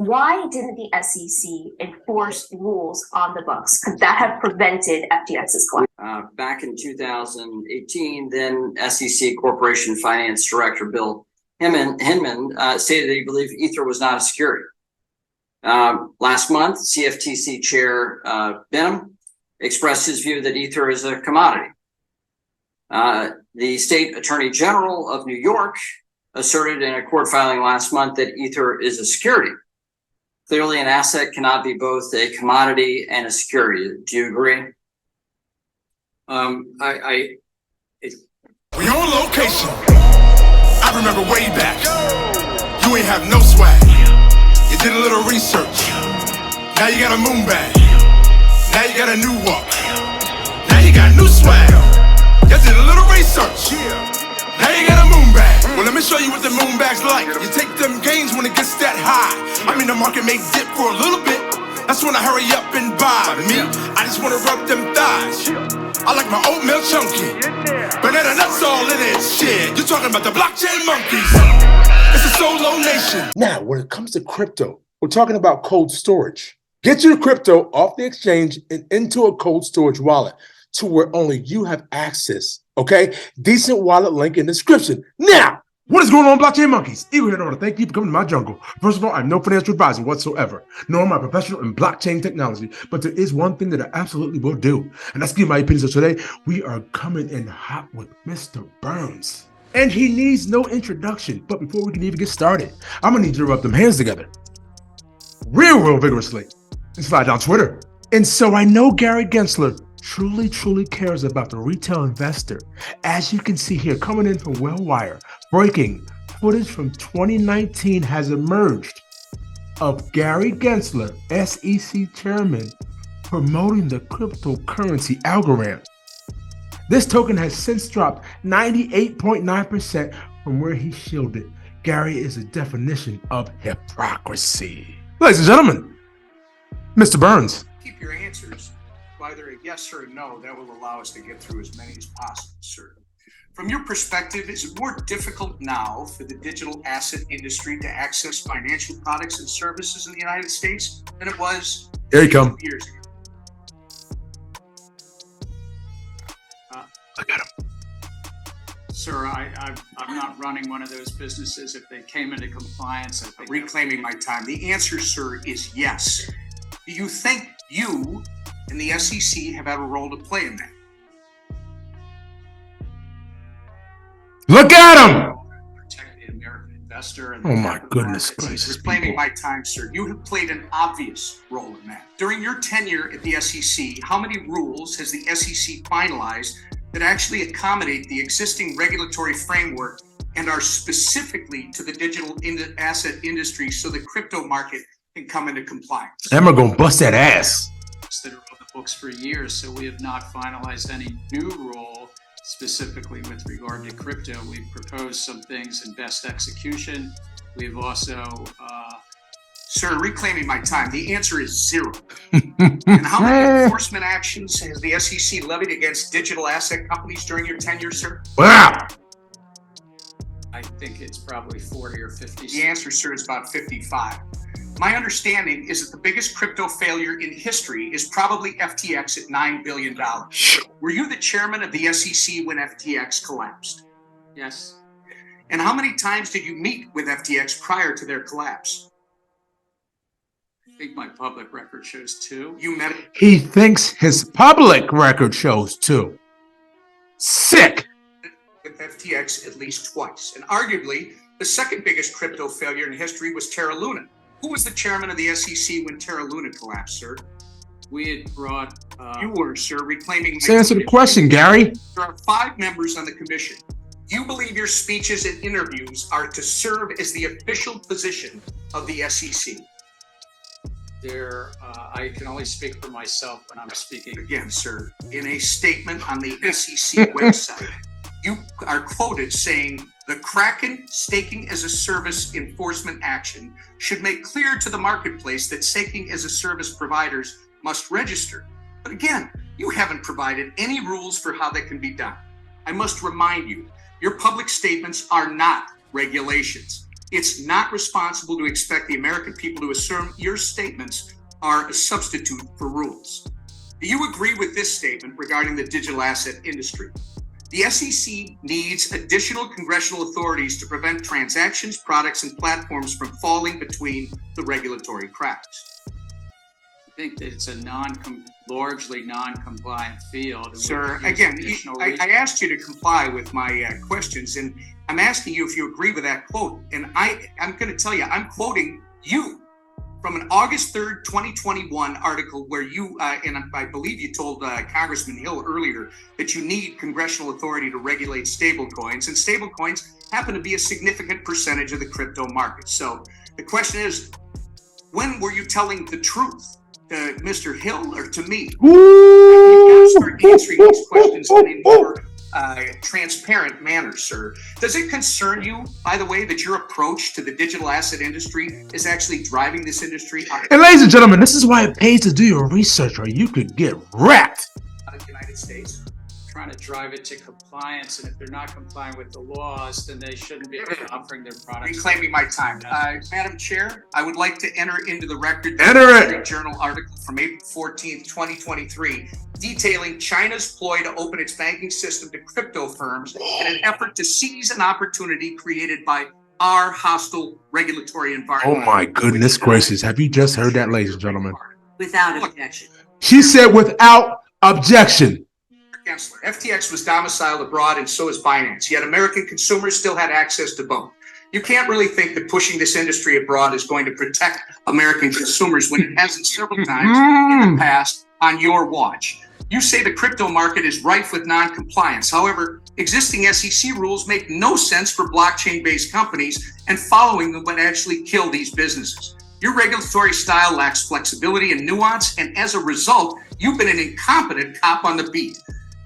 Why didn't the SEC enforce rules on the books? Could that have prevented FTX's collapse? Back in 2018, then SEC Corporation Finance Director Bill Hinman stated that he believed Ether was not a security. Last month, CFTC Chair Benham expressed his view that Ether is a commodity. The State Attorney General of New York asserted in a court filing last month that Ether is a security. Clearly, an asset cannot be both a commodity and a security. Do you agree? We on location. I remember way back. You ain't have no swag. You did a little research. Now you got a moon bag. Now you got a new walk. Now you got new swag. You did a little research. Now you got a moon bag. Well, let me show you what the moon bag's like. You take them gains when it gets that high. I mean, the market may dip for a little bit. That's when I hurry up and buy. Me, I just wanna rub them thighs. I like my oatmeal chunky. Banana nuts all in it. Shit, you're talking about the blockchain monkeys. It's a solo nation. Now, when it comes to crypto, we're talking about cold storage. Get your crypto off the exchange and into a cold storage wallet to where only you have access. Okay? DCENT wallet link in the description. Now, what is going on, blockchain monkeys? Eagle here, I want to thank you for coming to my jungle. First of all, I'm no financial advisor whatsoever, nor am I professional in blockchain technology, but there is one thing that I absolutely will do, and that's give my opinion. So today, we are coming in hot with Mr. Burns. And he needs no introduction, but before we can even get started, I'm gonna need you to rub them hands together. Real vigorously. And slide down Twitter. And so I know Gary Gensler truly cares about the retail investor. As you can see here, coming in from Wellwire, breaking footage from 2019 has emerged of Gary Gensler, SEC chairman, promoting the cryptocurrency algorithm. This token has since dropped 98.9% from where he shielded. Gary is a definition of hypocrisy. Ladies and gentlemen, Mr. Burns. Keep your answers to either a yes or a no. That will allow us to get through as many as possible, sir. From your perspective, is it more difficult now for the digital asset industry to access financial products and services in the United States than it was Here you come. years ago? Look at him. Sir, I'm not running one of those businesses. If they came into compliance, I think Reclaiming my time. The answer, sir, is yes. Do you think you and the SEC have had a role to play in that? Look at him. protect the American investor. And Oh my goodness gracious. Reclaiming my time, sir. You have played an obvious role in that. During your tenure at the SEC, how many rules has the SEC finalized that actually accommodate the existing regulatory framework and are specifically to the digital asset industry so the crypto market can come into compliance? Emma gonna bust that ass. that are on the books for years, so we have not finalized any new rule specifically with regard to crypto. We've proposed some things in best execution. We've also Sir, reclaiming my time, the answer is zero. And how many enforcement actions has the SEC levied against digital asset companies during your tenure, sir? Wow. I think it's probably 40 or 50. The answer, sir, is about 55. My understanding is that the biggest crypto failure in history is probably FTX at $9 billion. Were you the chairman of the SEC when FTX collapsed? Yes. And how many times did you meet with FTX prior to their collapse? I think my public record shows 2. You met He thinks his public record shows too. Sick. with FTX at least twice. And arguably, the second biggest crypto failure in history was Terra Luna. Who was the chairman of the SEC when Terra Luna collapsed, sir? We had brought... You were, sir, reclaiming... Let's answer the question, Gary. There are 5 members on the commission. You believe your speeches and interviews are to serve as the official position of the SEC? I can only speak for myself when I'm speaking. Again, sir, in a statement on the SEC website, you are quoted saying, the Kraken staking as a service enforcement action should make clear to the marketplace that staking as a service providers must register. But again, you haven't provided any rules for how that can be done. I must remind you, your public statements are not regulations. It's not responsible to expect the American people to assume your statements are a substitute for rules. Do you agree with this statement regarding the digital asset industry? The SEC needs additional congressional authorities to prevent transactions, products, and platforms from falling between the regulatory cracks. I think that it's a largely non-compliant field. Sir, again, I asked you to comply with my questions, and I'm asking you if you agree with that quote. And I'm going to tell you, I'm quoting you from an August 3rd, 2021 article where you, and I believe you told Congressman Hill earlier that you need congressional authority to regulate stablecoins, and stablecoins happen to be a significant percentage of the crypto market. So the question is, when were you telling the truth? To Mr. Hill or to me? You start answering these questions in a more transparent manner, sir. Does it concern you, by the way, that your approach to the digital asset industry is actually driving this industry out And ladies and gentlemen, this is why it pays to do your research, or you could get wrecked. of the United States? Trying to drive it to compliance, and if they're not complying with the laws, then they shouldn't be offering their products. Reclaiming my time. Madam Chair, I would like to enter into the record the Enter Wall it. Street Journal article from April 14th, 2023, detailing China's ploy to open its banking system to crypto firms in an effort to seize an opportunity created by our hostile regulatory Oh environment. my goodness gracious. Have you just heard that, ladies and gentlemen? Without objection. She said without objection. Gensler. FTX was domiciled abroad and so is Binance, yet American consumers still had access to both. You can't really think that pushing this industry abroad is going to protect American consumers when it hasn't several times in the past on your watch. You say the crypto market is rife with non-compliance. However, existing SEC rules make no sense for blockchain-based companies, and following them would actually kill these businesses. Your regulatory style lacks flexibility and nuance, and as a result, you've been an incompetent cop on the beat,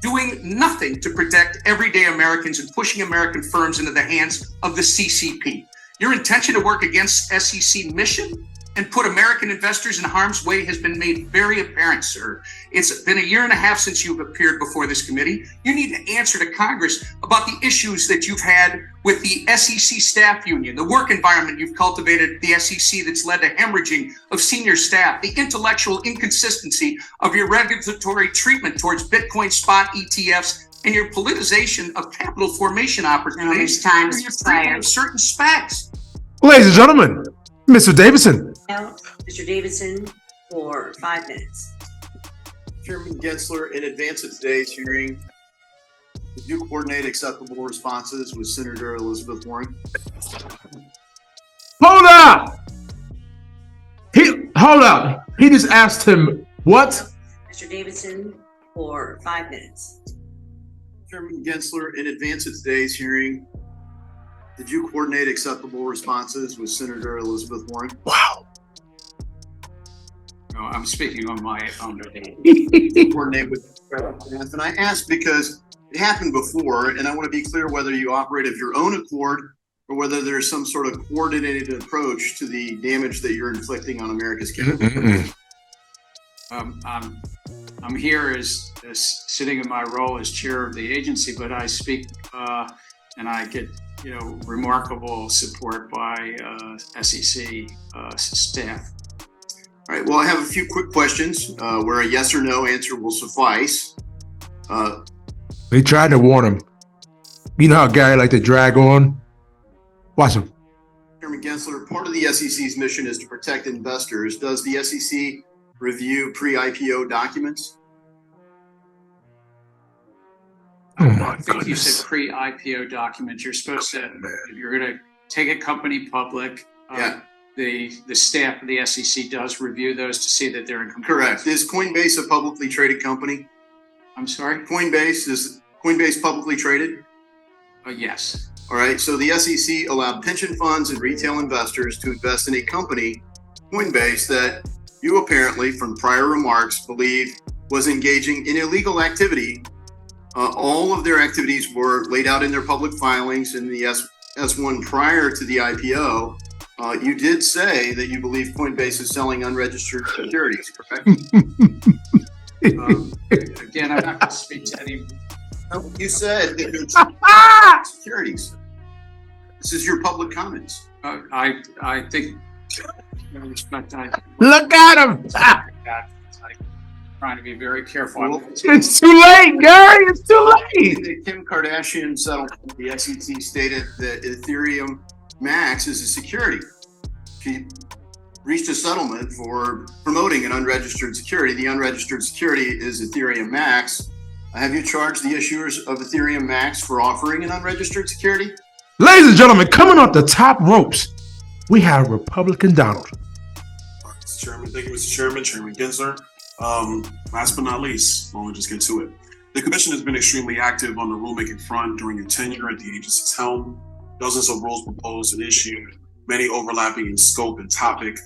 doing nothing to protect everyday Americans and pushing American firms into the hands of the CCP. Your intention to work against SEC mission and put American investors in harm's way has been made very apparent, sir. It's been a year and a half since you've appeared before this committee. You need to answer to Congress about the issues that you've had with the SEC staff union, the work environment you've cultivated at the SEC that's led to hemorrhaging of senior staff, the intellectual inconsistency of your regulatory treatment towards Bitcoin spot ETFs, and your politicization of capital formation opportunities. Time through your is treatment expired. of certain SPACs. Ladies and gentlemen, Mr. Davidson. Now, Mr. Davidson, for 5 minutes. Chairman Gensler, in advance of today's hearing, did you coordinate acceptable responses with Senator Elizabeth Warren? Hold up! Hold up. He just asked him what? Mr. Davidson, for 5 minutes. Chairman Gensler, in advance of today's hearing, did you coordinate acceptable responses with Senator Elizabeth Warren? Wow. No, I'm speaking on my own behalf. Coordinate with President, and I ask because it happened before, and I want to be clear whether you operate of your own accord or whether there's some sort of coordinated approach to the damage that you're inflicting on America's capital. I'm here as sitting in my role as chair of the agency, but I speak and I get remarkable support by SEC staff. All right, well, I have a few quick questions where a yes or no answer will suffice. They tried to warn him. You know how Gary like to drag on? Watch him. Chairman Gensler, part of the SEC's mission is to protect investors. Does the SEC review pre-IPO documents? Oh my I think you goodness. said pre-IPO documents. You're supposed to, if you're going to take a company public, Yeah. the staff of the SEC does review those to see that they're in compliance. Correct. Is Coinbase a publicly traded company? I'm sorry? Is Coinbase publicly traded? Yes. All right, so the SEC allowed pension funds and retail investors to invest in a company, Coinbase, that you apparently, from prior remarks, believe was engaging in illegal activity. All of their activities were laid out in their public filings in the S1 prior to the IPO. You did say that you believe Coinbase is selling unregistered securities, correct? Again, I'm not going to speak to any. You said that you're selling securities. This is your public comments. I think, in respect, Look at him. I'm trying to be very careful. It's too late, Gary. It's too late. The Kim Kardashian settlement, the SEC stated that Ethereum Max is a security. She reached a settlement for promoting an unregistered security. The unregistered security is Ethereum Max. Have you charged the issuers of Ethereum Max for offering an unregistered security? Ladies and gentlemen, coming off the top ropes, we have Republican Donald. Mr. Chairman, thank you, Mr. Chairman, Chairman Gensler. Last but not least, we'll just get to it. The commission has been extremely active on the rulemaking front during your tenure at the agency's helm. Dozens of rules proposed and issued, many overlapping in scope and topic.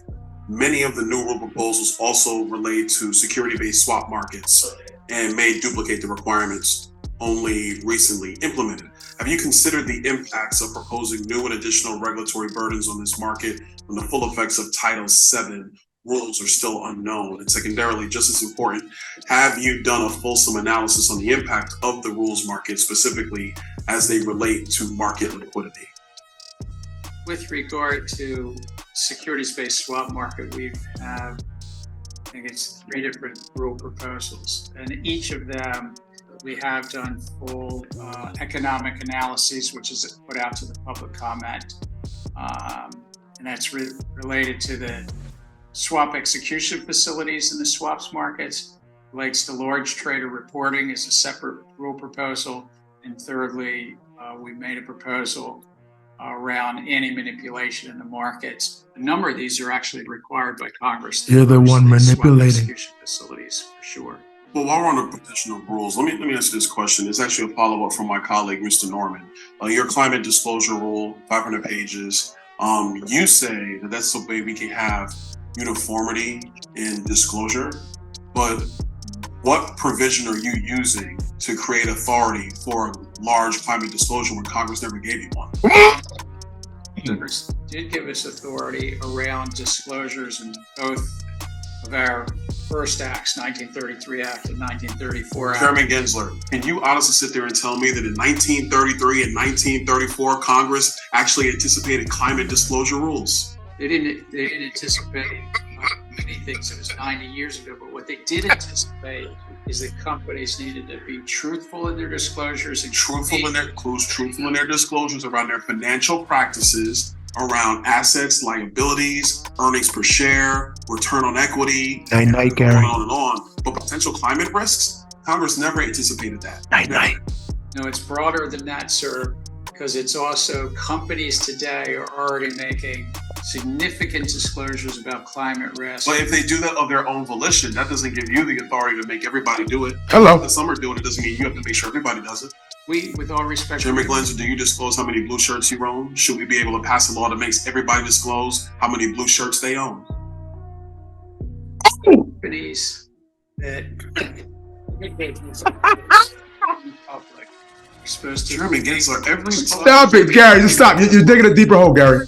Many of the new rule proposals also relate to security-based swap markets and may duplicate the requirements only recently implemented. Have you considered the impacts of proposing new and additional regulatory burdens on this market when the full effects of Title VII rules are still unknown? And secondarily, just as important, have you done a fulsome analysis on the impact of the rules market, specifically as they relate to market liquidity? With regard to securities-based swap market, we have, I think it's 3 different rule proposals, and each of them we have done full economic analyses, which is put out to the public comment, and that's related to the swap execution facilities in the swaps markets, relates to large trader reporting is a separate rule proposal, and thirdly, we made a proposal around anti-manipulation in the markets. A number of these are actually required by Congress. You're the one manipulating. Swap execution facilities, for sure. Well, while we're on the protection of rules, let me ask you this question. It's actually a follow-up from my colleague, Mr. Norman. Your climate disclosure rule, 500 pages. You say that that's the way we can have uniformity in disclosure, but what provision are you using to create authority for a large climate disclosure when Congress never gave you one? Congress did give us authority around disclosures in both of our first acts, 1933 Act and 1934 Act. Chairman Gensler, can you honestly sit there and tell me that in 1933 and 1934, Congress actually anticipated climate disclosure rules? They didn't anticipate many things. It was 90 years ago, but what they did anticipate is that companies needed to be truthful in their disclosures and truthful in their disclosures around their financial practices, around assets, liabilities, earnings per share, return on equity, Night, Gary. on and on. But potential climate risks, Congress never anticipated that. Night. No, it's broader than that, sir, because it's also companies today are already making significant disclosures about climate risk. But if they do that of their own volition, that doesn't give you the authority to make everybody do it. Hello. If some are doing it, doesn't mean you have to make sure everybody does it. We, with all respect, Chairman Glenser, do you disclose how many blue shirts you own? Should we be able to pass a law that makes everybody disclose how many blue shirts they own? companies that public are supposed to. Chairman Gensler, every Stop it, Gary. Just stop. You're digging a deeper hole, Gary.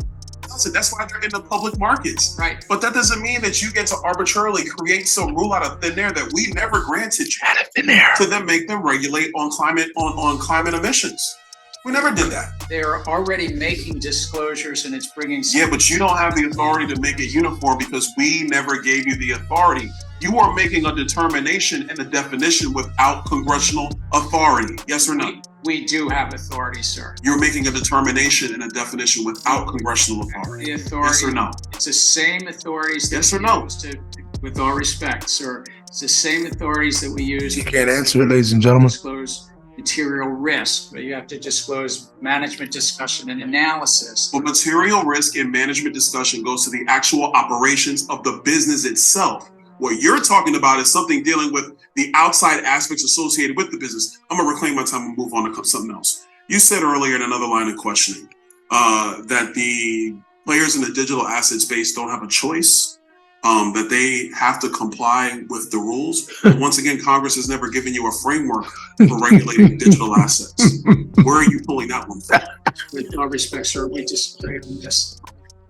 That's why they're in the public markets. Right. But that doesn't mean that you get to arbitrarily create some rule out of thin air that we never granted you Out of thin air. to then make them regulate on climate emissions. We never did that. They're already making disclosures and it's bringing. Yeah, but you don't have the authority to make it uniform because we never gave you the authority. You are making a determination and a definition without congressional authority. Yes or no? We do have authority, sir. You're making a determination and a definition without congressional authority. The authority. Yes or no? It's the same authorities. That Yes or we no? use to, with all respect, sir, it's the same authorities that we use. You can't answer it, ladies and gentlemen. Disclose material risk, but you have to disclose management discussion and analysis. But material risk and management discussion goes to the actual operations of the business itself. What you're talking about is something dealing with the outside aspects associated with the business. I'm gonna reclaim my time and move on to something else. You said earlier in another line of questioning that the players in the digital asset space don't have a choice, that they have to comply with the rules. But once again, Congress has never given you a framework for regulating digital assets. Where are you pulling that one from? With all respect, sir, we disagree on this.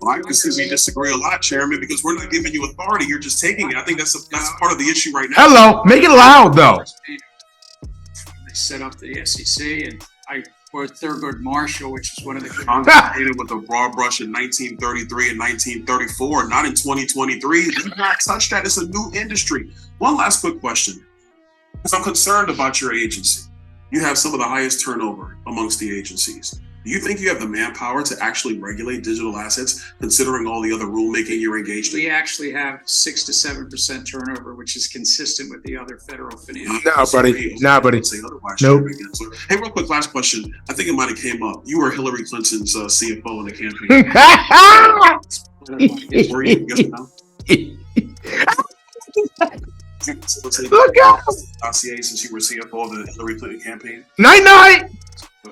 Well, I can see we disagree a lot, Chairman, because we're not giving you authority. You're just taking it. I think that's part of the issue right now. Hello. Make it loud, though. They set up the SEC, and I or Thurgood Marshall, which is one of the. Congress created with a broad brush in 1933 and 1934, not in 2023. Do not touch that. It's a new industry. One last quick question, because I'm concerned about your agency. You have some of the highest turnover amongst the agencies. Do you think you have the manpower to actually regulate digital assets, considering all the other rulemaking you're engaged in? We actually have 6 to 7% turnover, which is consistent with the other federal financial. Nah, buddy. Nah, buddy. Nope. Hey, real quick, last question. I think it might have came up. You were Hillary Clinton's CFO in the campaign. Were you? Yes or no? Look out! Dossier since you were CFO of the Hillary Clinton campaign. Night.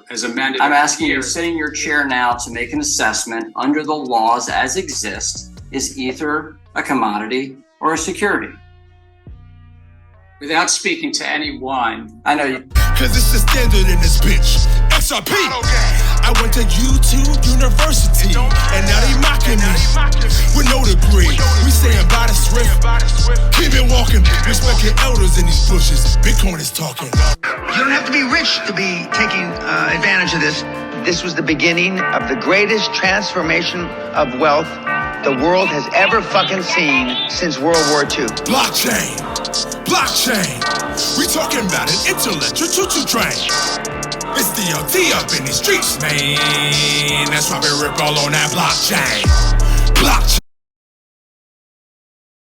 As amended. I'm asking you, sitting in your chair now, to make an assessment under the laws as exist. Is ether a commodity or a security? Without speaking to anyone. I know you. Cause it's the standard in this bitch. XRP. I went to YouTube University, and now they mocking me with no degree. We saying by the swift, keep it walking. Respecting elders in these bushes. Bitcoin is talking. You don't have to be rich to be taking advantage of this. This was the beginning of the greatest transformation of wealth the world has ever fucking seen since World War II. Blockchain. We talking about an intellectual choo-choo train. It's DLT up in these streets, man. That's why we rip all on that blockchain.